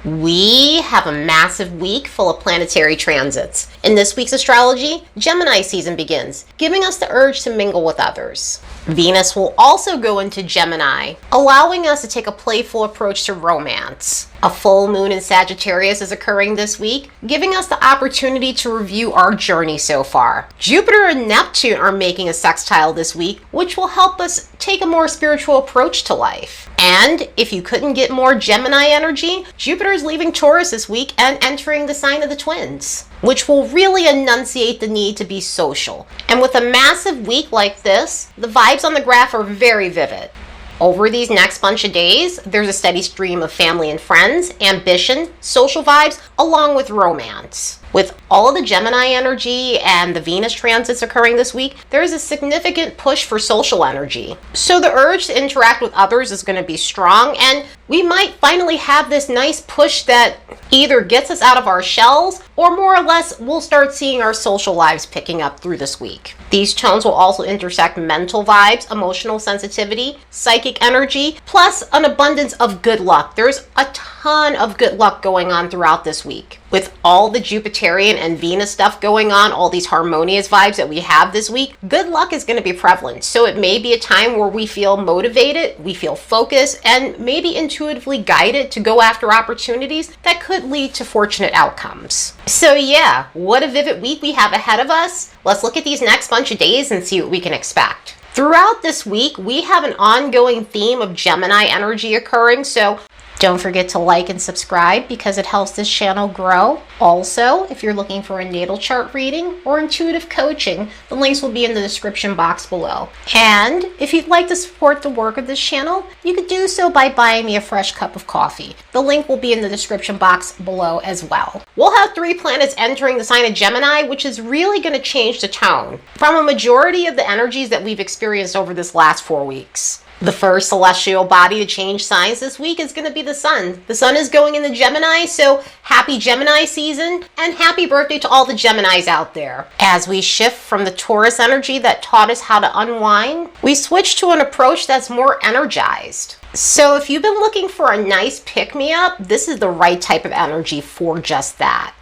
We have a massive week full of planetary transits. In this week's astrology, Gemini season begins, giving us the urge to mingle with others. Venus will also go into Gemini, allowing us to take a playful approach to romance. A full moon in Sagittarius is occurring this week, giving us the opportunity to review our journey so far. Jupiter and Neptune are making a sextile this week, which will help us take a more spiritual approach to life. And if you couldn't get more Gemini energy, Jupiter is leaving Taurus this week and entering the sign of the twins, which will really enunciate the need to be social. And with a massive week like this, the vibes on the graph are very vivid. Over these next bunch of days, there's a steady stream of family and friends, ambition, social vibes, along with romance. With all of the Gemini energy and the Venus transits occurring this week, there is a significant push for social energy. So the urge to interact with others is going to be strong, and we might finally have this nice push that either gets us out of our shells, or more or less we'll start seeing our social lives picking up through this week. These tones will also intersect mental vibes, emotional sensitivity, psychic energy, plus an abundance of good luck. There's a ton of good luck going on throughout this week. With all the Jupiterian and Venus stuff going on, all these harmonious vibes that we have this week, good luck is going to be prevalent. So it may be a time where we feel motivated, we feel focused, and maybe intuitively guided to go after opportunities that could lead to fortunate outcomes. So yeah, what a vivid week we have ahead of us. Let's look at these next bunch of days and see what we can expect. Throughout this week, we have an ongoing theme of Gemini energy occurring, so don't forget to like and subscribe because it helps this channel grow. Also, if you're looking for a natal chart reading or intuitive coaching, the links will be in the description box below. And if you'd like to support the work of this channel, you could do so by buying me a fresh cup of coffee. The link will be in the description box below as well. We'll have 3 planets entering the sign of Gemini, which is really going to change the tone from a majority of the energies that we've experienced over this last 4 weeks. The first celestial body to change signs this week is going to be the sun. The sun is going into Gemini, so happy Gemini season and happy birthday to all the Geminis out there. As we shift from the Taurus energy that taught us how to unwind, we switch to an approach that's more energized. So if you've been looking for a nice pick-me-up, this is the right type of energy for just that.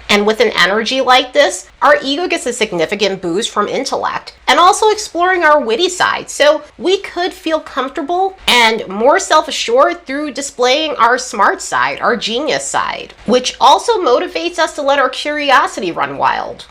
And with an energy like this, our ego gets a significant boost from intellect and also exploring our witty side. So we could feel comfortable and more self-assured through displaying our smart side, our genius side, which also motivates us to let our curiosity run wild.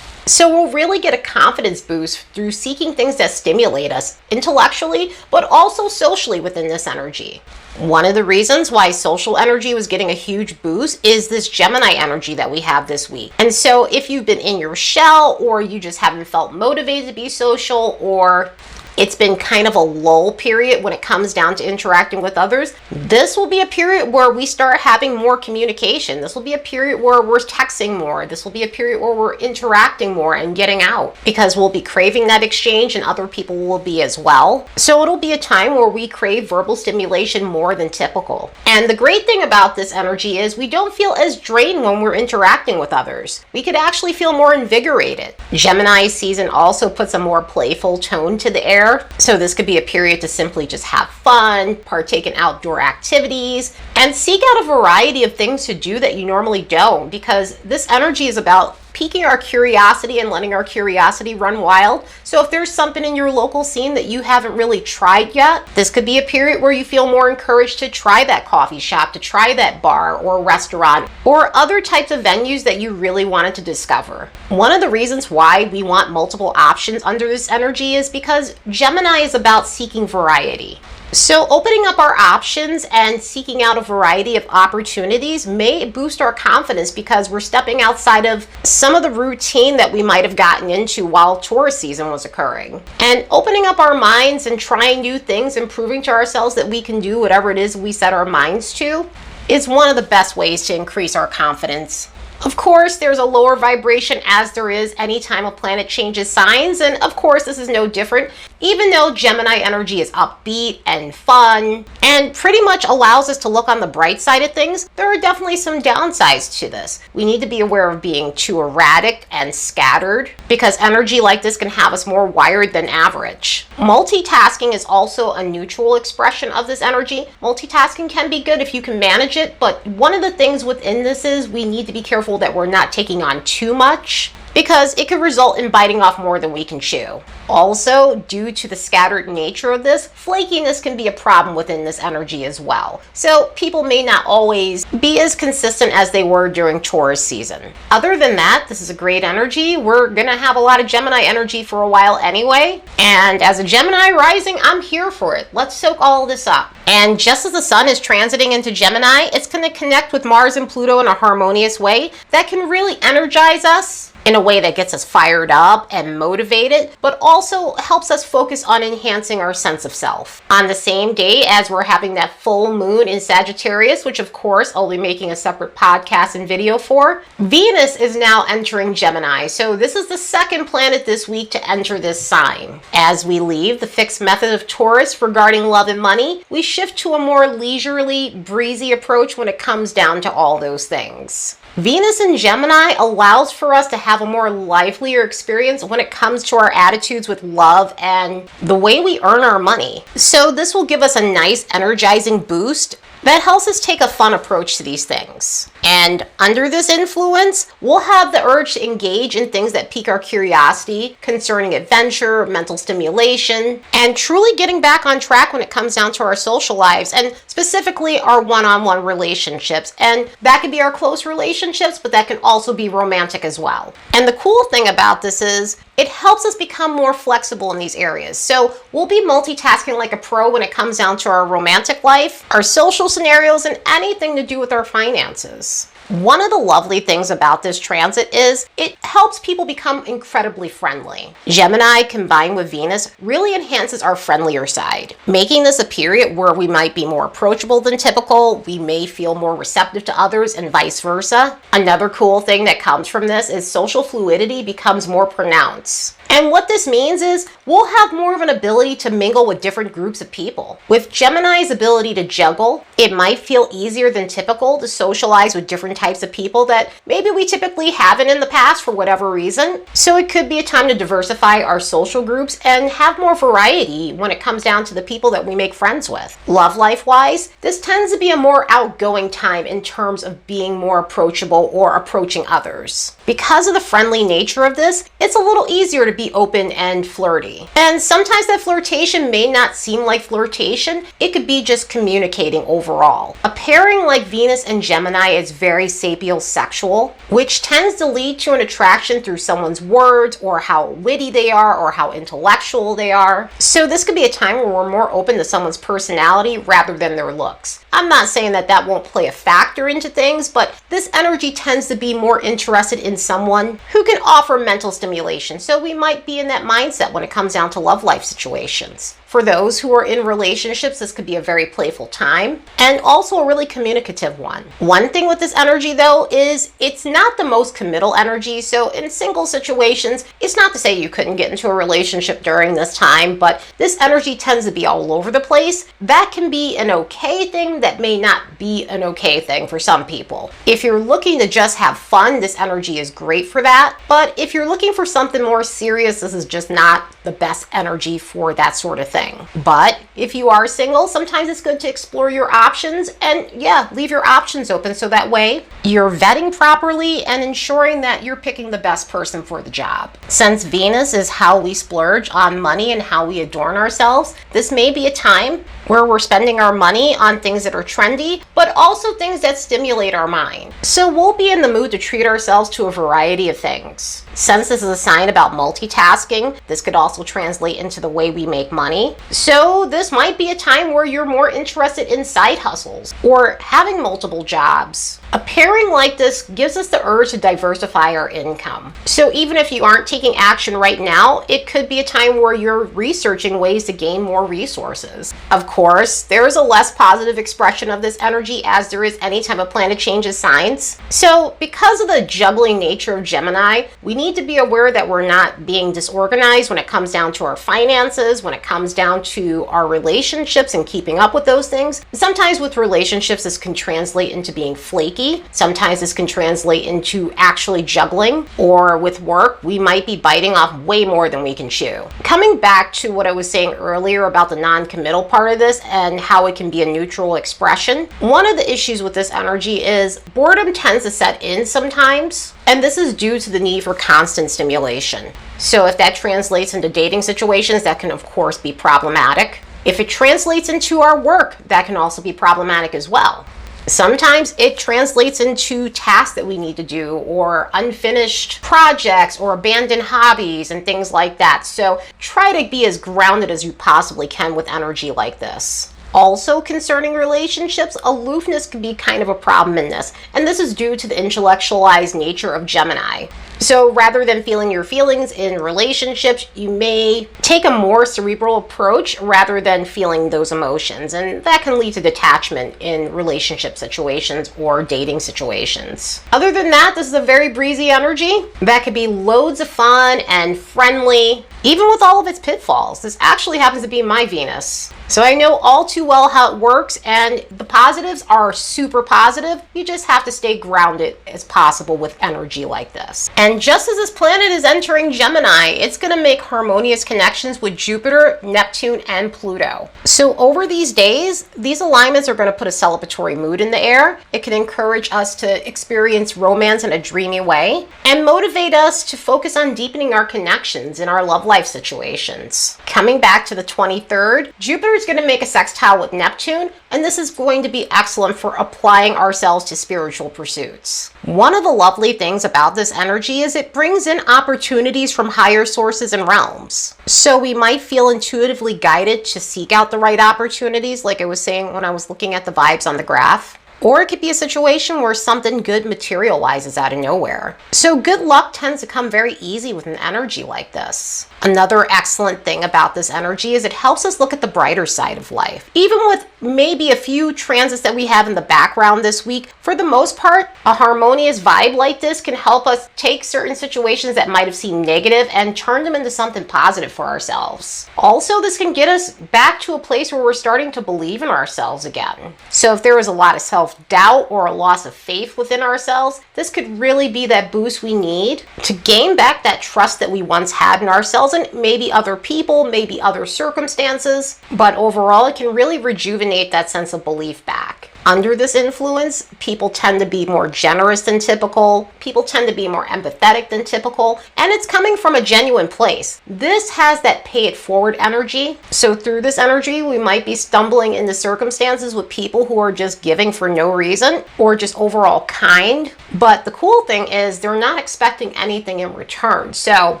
So we'll really get a confidence boost through seeking things that stimulate us intellectually, but also socially within this energy. One of the reasons why social energy was getting a huge boost is this Gemini energy that we have this week. And so if you've been in your shell, or you just haven't felt motivated to be social, or it's been kind of a lull period when it comes down to interacting with others, this will be a period where we start having more communication. This will be a period where we're texting more. This will be a period where we're interacting more and getting out, because we'll be craving that exchange and other people will be as well. So it'll be a time where we crave verbal stimulation more than typical. And the great thing about this energy is we don't feel as drained when we're interacting with others. We could actually feel more invigorated. Gemini season also puts a more playful tone to the air. So this could be a period to simply just have fun, partake in outdoor activities, and seek out a variety of things to do that you normally don't, because this energy is about piquing our curiosity and letting our curiosity run wild. So if there's something in your local scene that you haven't really tried yet, this could be a period where you feel more encouraged to try that coffee shop, to try that bar or restaurant, or other types of venues that you really wanted to discover. One of the reasons why we want multiple options under this energy is because Gemini is about seeking variety. So opening up our options and seeking out a variety of opportunities may boost our confidence, because we're stepping outside of some of the routine that we might have gotten into while Taurus season was occurring. And opening up our minds and trying new things and proving to ourselves that we can do whatever it is we set our minds to is one of the best ways to increase our confidence. Of course, there's a lower vibration as there is anytime a planet changes signs, and of course this is no different. Even though Gemini energy is upbeat and fun and pretty much allows us to look on the bright side of things, there are definitely some downsides to this. We need to be aware of being too erratic and scattered, because energy like this can have us more wired than average. Multitasking is also a neutral expression of this energy. Multitasking can be good if you can manage it, but one of the things within this is we need to be careful that we're not taking on too much, because it could result in biting off more than we can chew. Also, due to the scattered nature of this, flakiness can be a problem within this energy as well. So people may not always be as consistent as they were during Taurus season. Other than that, this is a great energy. We're gonna have a lot of Gemini energy for a while anyway. And as a Gemini rising, I'm here for it. Let's soak all this up. And just as the sun is transiting into Gemini, it's gonna connect with Mars and Pluto in a harmonious way that can really energize us in a way that gets us fired up and motivated, but also helps us focus on enhancing our sense of self. On the same day as we're having that full moon in Sagittarius, which of course I'll be making a separate podcast and video for, Venus is now entering Gemini. So this is the second planet this week to enter this sign. As we leave the fixed method of Taurus regarding love and money, we shift to a more leisurely, breezy approach when it comes down to all those things. Venus in Gemini allows for us to have a more livelier experience when it comes to our attitudes with love and the way we earn our money. So this will give us a nice energizing boost that helps us take a fun approach to these things. And under this influence, we'll have the urge to engage in things that pique our curiosity concerning adventure, mental stimulation, and truly getting back on track when it comes down to our social lives, and specifically our one-on-one relationships. And that could be our close relationships, but that can also be romantic as well. And the cool thing about this is it helps us become more flexible in these areas. So we'll be multitasking like a pro when it comes down to our romantic life, our social scenarios, and anything to do with our finances. One of the lovely things about this transit is it helps people become incredibly friendly. Gemini combined with Venus really enhances our friendlier side, making this a period where we might be more approachable than typical. We may feel more receptive to others and vice versa. Another cool thing that comes from this is social fluidity becomes more pronounced. And what this means is we'll have more of an ability to mingle with different groups of people. With Gemini's ability to juggle, it might feel easier than typical to socialize with different types of people that maybe we typically haven't in the past for whatever reason. So it could be a time to diversify our social groups and have more variety when it comes down to the people that we make friends with. Love life-wise, this tends to be a more outgoing time in terms of being more approachable or approaching others. Because of the friendly nature of this, it's a little easier to be open and flirty. And sometimes that flirtation may not seem like flirtation. It could be just communicating overall. A pairing like Venus and Gemini is very sapiosexual, which tends to lead to an attraction through someone's words or how witty they are or how intellectual they are. So this could be a time where we're more open to someone's personality rather than their looks. I'm not saying that that won't play a factor into things, but this energy tends to be more interested in someone who can offer mental stimulation. So we might be in that mindset when it comes down to love life situations. For those who are in relationships, this could be a very playful time and also a really communicative one. One thing with this energy though is it's not the most committal energy. So in single situations, it's not to say you couldn't get into a relationship during this time, but this energy tends to be all over the place. That can be an okay thing, that may not be an okay thing for some people. If you're looking to just have fun, this energy is great for that. But if you're looking for something more serious, this is just not the best energy for that sort of thing. But if you are single, sometimes it's good to explore your options and leave your options open so that way you're vetting properly and ensuring that you're picking the best person for the job. Since Venus is how we splurge on money and how we adorn ourselves, this may be a time where we're spending our money on things that are trendy, but also things that stimulate our mind. So we'll be in the mood to treat ourselves to a variety of things. Since this is a sign about multitasking, multitasking. This could also translate into the way we make money. So this might be a time where you're more interested in side hustles or having multiple jobs. A pairing like this gives us the urge to diversify our income. So even if you aren't taking action right now, it could be a time where you're researching ways to gain more resources. Of course, there is a less positive expression of this energy as there is any time a planet changes signs. So because of the juggling nature of Gemini, we need to be aware that we're not being disorganized when it comes down to our finances, when it comes down to our relationships and keeping up with those things. Sometimes with relationships, this can translate into being flaky. Sometimes this can translate into actually juggling, or with work, we might be biting off way more than we can chew. Coming back to what I was saying earlier about the non-committal part of this and how it can be a neutral expression, one of the issues with this energy is boredom tends to set in sometimes, and this is due to the need for constant stimulation. So if that translates into dating situations, that can of course be problematic. If it translates into our work, that can also be problematic as well. Sometimes it translates into tasks that we need to do, or unfinished projects, or abandoned hobbies and things like that. So try to be as grounded as you possibly can with energy like this. Also concerning relationships, aloofness can be kind of a problem in this, and this is due to the intellectualized nature of Gemini. So rather than feeling your feelings in relationships, you may take a more cerebral approach rather than feeling those emotions, and that can lead to detachment in relationship situations or dating situations. Other than that, this is a very breezy energy that could be loads of fun and friendly, even with all of its pitfalls. This actually happens to be my Venus. So I know all too well how it works, and the positives are super positive. You just have to stay grounded as possible with energy like this. And just as this planet is entering Gemini, it's going to make harmonious connections with Jupiter, Neptune, and Pluto. So over these days, these alignments are going to put a celebratory mood in the air. It can encourage us to experience romance in a dreamy way and motivate us to focus on deepening our connections in our love life situations. Coming back to the 23rd, Jupiter is going to make a sextile with Neptune, and this is going to be excellent for applying ourselves to spiritual pursuits. One of the lovely things about this energy is it brings in opportunities from higher sources and realms. So we might feel intuitively guided to seek out the right opportunities, like I was saying when I was looking at the vibes on the graph. Or it could be a situation where something good materializes out of nowhere. So good luck tends to come very easy with an energy like this. Another excellent thing about this energy is it helps us look at the brighter side of life. Even with maybe a few transits that we have in the background this week, for the most part, a harmonious vibe like this can help us take certain situations that might have seemed negative and turn them into something positive for ourselves. Also, this can get us back to a place where we're starting to believe in ourselves again. So if there was a lot of self-doubt or a loss of faith within ourselves, this could really be that boost we need to gain back that trust that we once had in ourselves and maybe other people, maybe other circumstances. But overall, it can really rejuvenate that sense of belief back. Under this influence, people tend to be more generous than typical. People tend to be more empathetic than typical. And it's coming from a genuine place. This has that pay it forward energy. So through this energy, we might be stumbling into circumstances with people who are just giving for no reason or just overall kind. But the cool thing is they're not expecting anything in return. So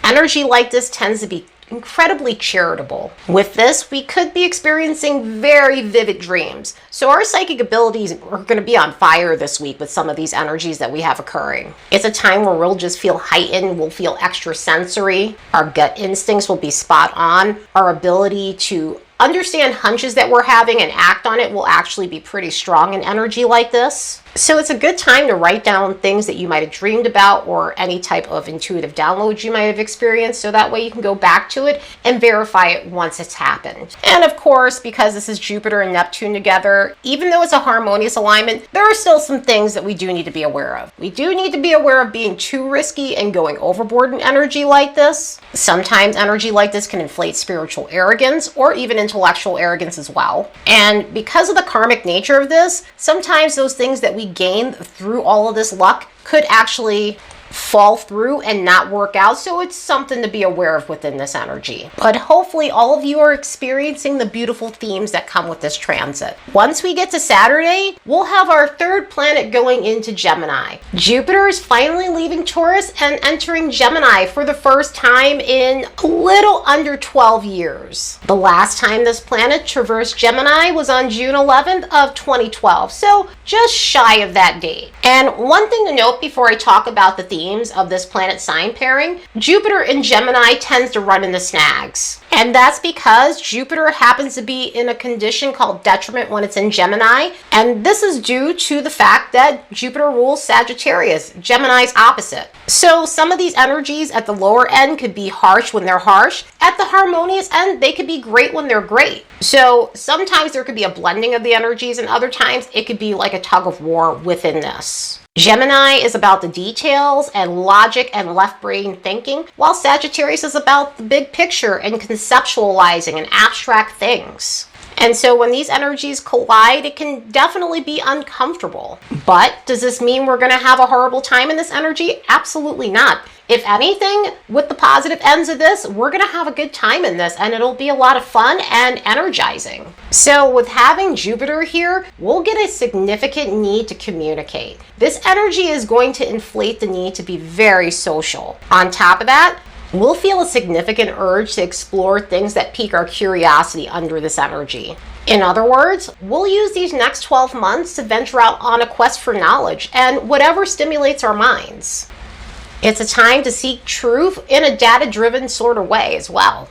energy like this tends to be incredibly charitable. With this, we could be experiencing very vivid dreams. So our psychic abilities are going to be on fire this week with some of these energies that we have occurring. It's a time where we'll just feel heightened, we'll feel extra sensory, our gut instincts will be spot on, our ability to understand hunches that we're having and act on it will actually be pretty strong in energy like this. So it's a good time to write down things that you might have dreamed about or any type of intuitive downloads you might have experienced, so that way you can go back to it and verify it once it's happened. And of course, because this is Jupiter and Neptune together, even though it's a harmonious alignment, there are still some things that we do need to be aware of. We do need to be aware of being too risky and going overboard in energy like this. Sometimes energy like this can inflate spiritual arrogance or even intellectual arrogance as well. And because of the karmic nature of this, sometimes those things that we gain through all of this luck could actually fall through and not work out. So it's something to be aware of within this energy. But hopefully all of you are experiencing the beautiful themes that come with this transit. Once we get to Saturday, we'll have our third planet going into Gemini. Jupiter is finally leaving Taurus and entering Gemini for the first time in a little under 12 years. The last time this planet traversed Gemini was on June 11th of 2012, so just shy of that date. And one thing to note before I talk about the themes of this planet sign pairing, Jupiter in Gemini tends to run into snags. And that's because Jupiter happens to be in a condition called detriment when it's in Gemini. And this is due to the fact that Jupiter rules Sagittarius, Gemini's opposite. So some of these energies at the lower end could be harsh when they're harsh. At the harmonious end, they could be great when they're great. So sometimes there could be a blending of the energies, and other times it could be like a tug of war within this. Gemini is about the details and logic and left brain thinking, while Sagittarius is about the big picture and conceptualizing and abstract things. And so when these energies collide, it can definitely be uncomfortable. But does this mean we're going to have a horrible time in this energy? Absolutely not. If anything, with the positive ends of this, we're going to have a good time in this, and it'll be a lot of fun and energizing. So with having Jupiter here, we'll get a significant need to communicate. This energy is going to inflate the need to be very social. On top of that, we'll feel a significant urge to explore things that pique our curiosity under this energy. In other words, we'll use these next 12 months to venture out on a quest for knowledge and whatever stimulates our minds. It's a time to seek truth in a data-driven sort of way as well.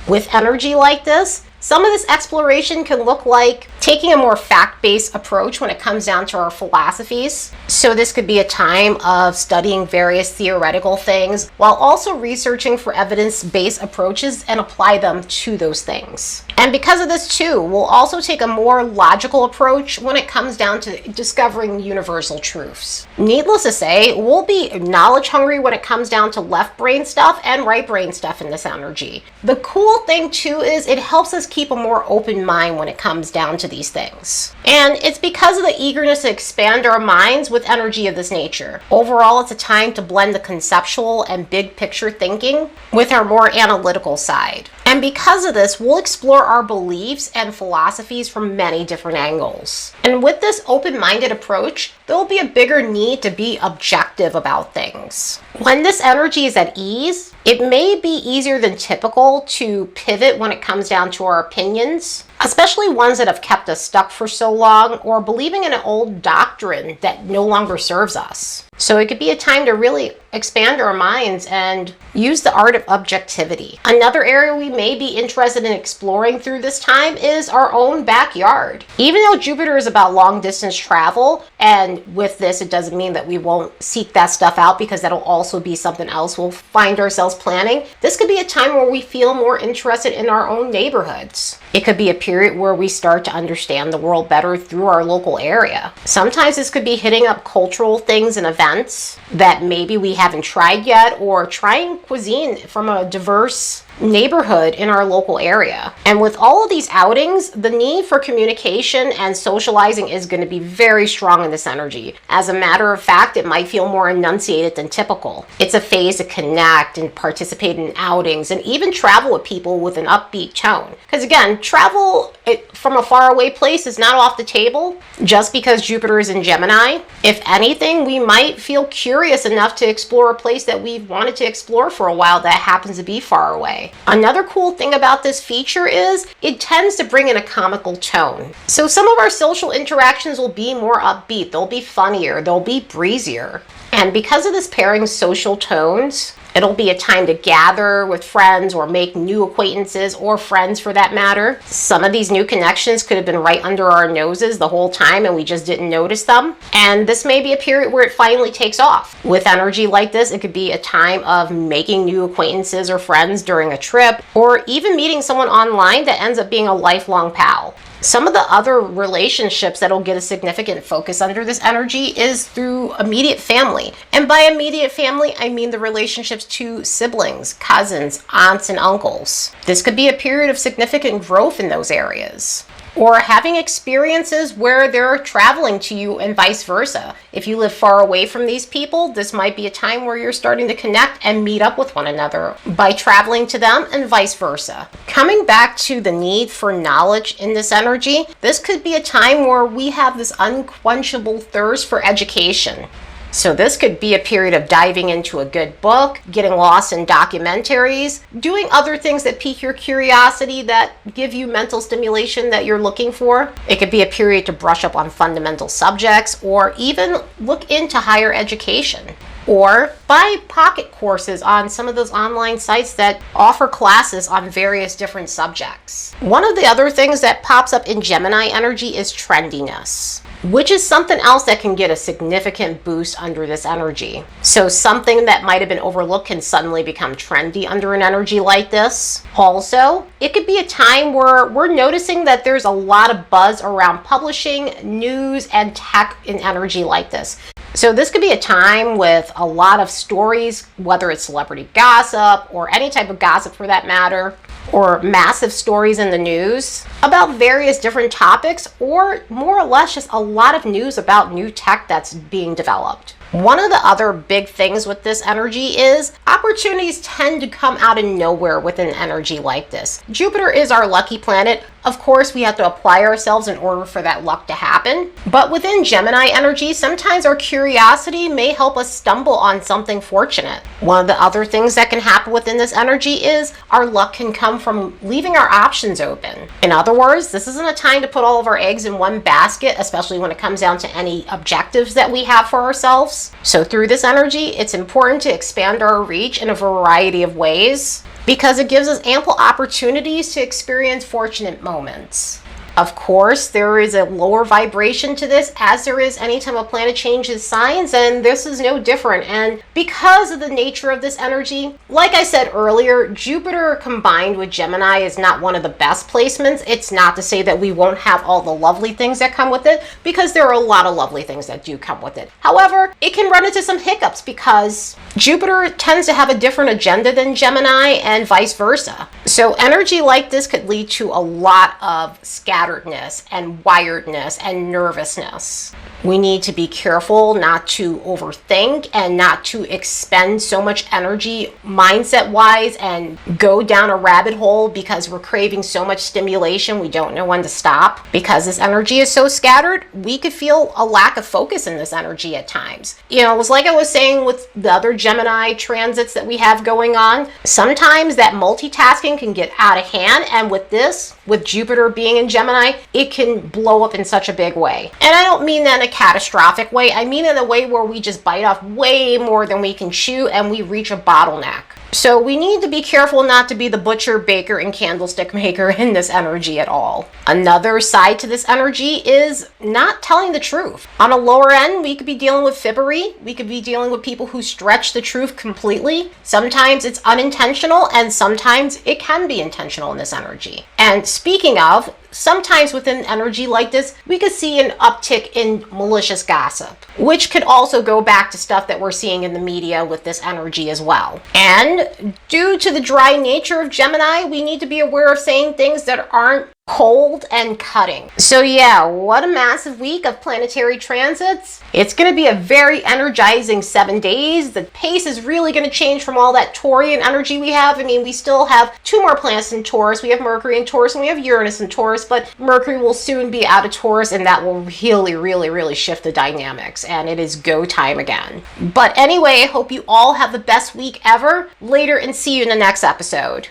With energy like this, some of this exploration can look like taking a more fact-based approach when it comes down to our philosophies. So this could be a time of studying various theoretical things while also researching for evidence-based approaches and apply them to those things. And because of this too, we'll also take a more logical approach when it comes down to discovering universal truths. Needless to say, we'll be knowledge hungry when it comes down to left brain stuff and right brain stuff in this energy. The cool thing too is it helps us keep a more open mind when it comes down to these things. And it's because of the eagerness to expand our minds with energy of this nature. Overall, it's a time to blend the conceptual and big picture thinking with our more analytical side. And because of this, we'll explore our beliefs and philosophies from many different angles. And with this open-minded approach, there'll be a bigger need to be objective about things. When this energy is at ease, it may be easier than typical to pivot when it comes down to our opinions, especially ones that have kept us stuck for so long or believing in an old doctrine that no longer serves us. So it could be a time to really expand our minds and use the art of objectivity. Another area we may be interested in exploring through this time is our own backyard. Even though Jupiter is about long distance travel, and with this it doesn't mean that we won't seek that stuff out, because that'll also be something else we'll find ourselves planning. This could be a time where we feel more interested in our own neighborhoods. It could be a period where we start to understand the world better through our local area. Sometimes this could be hitting up cultural things and events that maybe we haven't tried yet, or trying cuisine from a diverse neighborhood in our local area. And with all of these outings, the need for communication and socializing is going to be very strong in this energy. As a matter of fact, it might feel more enunciated than typical. It's a phase to connect and participate in outings and even travel with people with an upbeat tone. Because again, travel from a faraway place is not off the table just because Jupiter is in Gemini. If anything, we might feel curious enough to explore a place that we've wanted to explore for a while that happens to be far away. Another cool thing about this feature is it tends to bring in a comical tone. So some of our social interactions will be more upbeat, they'll be funnier, they'll be breezier. And because of this pairing's social tones, it'll be a time to gather with friends or make new acquaintances, or friends for that matter. Some of these new connections could have been right under our noses the whole time and we just didn't notice them. And this may be a period where it finally takes off. With energy like this, it could be a time of making new acquaintances or friends during a trip, or even meeting someone online that ends up being a lifelong pal. Some of the other relationships that'll get a significant focus under this energy is through immediate family. And by immediate family, I mean the relationships to siblings, cousins, aunts, and uncles. This could be a period of significant growth in those areas. or having experiences where they're traveling to you and vice versa. If you live far away from these people, this might be a time where you're starting to connect and meet up with one another by traveling to them and vice versa. Coming back to the need for knowledge in this energy, this could be a time where we have this unquenchable thirst for education. So this could be a period of diving into a good book, getting lost in documentaries, doing other things that pique your curiosity, that give you mental stimulation that you're looking for. It could be a period to brush up on fundamental subjects, or even look into higher education. Or buy pocket courses on some of those online sites that offer classes on various different subjects. One of the other things that pops up in Gemini energy is trendiness, which is something else that can get a significant boost under this energy. So something that might have been overlooked can suddenly become trendy under an energy like this. Also, it could be a time where we're noticing that there's a lot of buzz around publishing, news, and tech in energy like this. So this could be a time with a lot of stories, whether it's celebrity gossip or any type of gossip for that matter, or massive stories in the news about various different topics, or more or less just a lot of news about new tech that's being developed. One of the other big things with this energy is opportunities tend to come out of nowhere with an energy like this. Jupiter is our lucky planet. Of course, we have to apply ourselves in order for that luck to happen. But within Gemini energy, sometimes our curiosity may help us stumble on something fortunate. One of the other things that can happen within this energy is our luck can come from leaving our options open. In other words, this isn't a time to put all of our eggs in one basket, especially when it comes down to any objectives that we have for ourselves. So through this energy, it's important to expand our reach in a variety of ways, because it gives us ample opportunities to experience fortunate moments. Of course, there is a lower vibration to this, as there is anytime a planet changes signs, and this is no different. And because of the nature of this energy, like I said earlier, Jupiter combined with Gemini is not one of the best placements. It's not to say that we won't have all the lovely things that come with it, because there are a lot of lovely things that do come with it. However, it can run into some hiccups because Jupiter tends to have a different agenda than Gemini and vice versa. So energy like this could lead to a lot of scatteredness and wiredness and nervousness. We need to be careful not to overthink and not to expend so much energy mindset wise and go down a rabbit hole because we're craving so much stimulation we don't know when to stop. Because this energy is so scattered, we could feel a lack of focus in this energy at times. You know, it was like I was saying with the other Gemini transits that we have going on. Sometimes that multitasking can get out of hand, and with this, with Jupiter being in Gemini, it can blow up in such a big way. And I don't mean that in a catastrophic way. I mean in a way where we just bite off way more than we can chew and we reach a bottleneck. So we need to be careful not to be the butcher, baker, and candlestick maker in this energy at all. Another side to this energy is not telling the truth. On a lower end, we could be dealing with fibbery. We could be dealing with people who stretch the truth completely. Sometimes it's unintentional, and sometimes it can be intentional in this energy. And speaking of, sometimes within energy like this, we could see an uptick in malicious gossip, which could also go back to stuff that we're seeing in the media with this energy as well. And due to the dry nature of Gemini, we need to be aware of saying things that aren't cold and cutting. So yeah, what a massive week of planetary transits. It's going to be a very energizing 7 days. The pace is really going to change from all that Taurian energy we have. I mean, we still have 2 more planets in Taurus. We have Mercury in Taurus and we have Uranus in Taurus, but Mercury will soon be out of Taurus, and that will really shift the dynamics, and it is go time again. But anyway, I hope you all have the best week ever. Later, and see you in the next episode.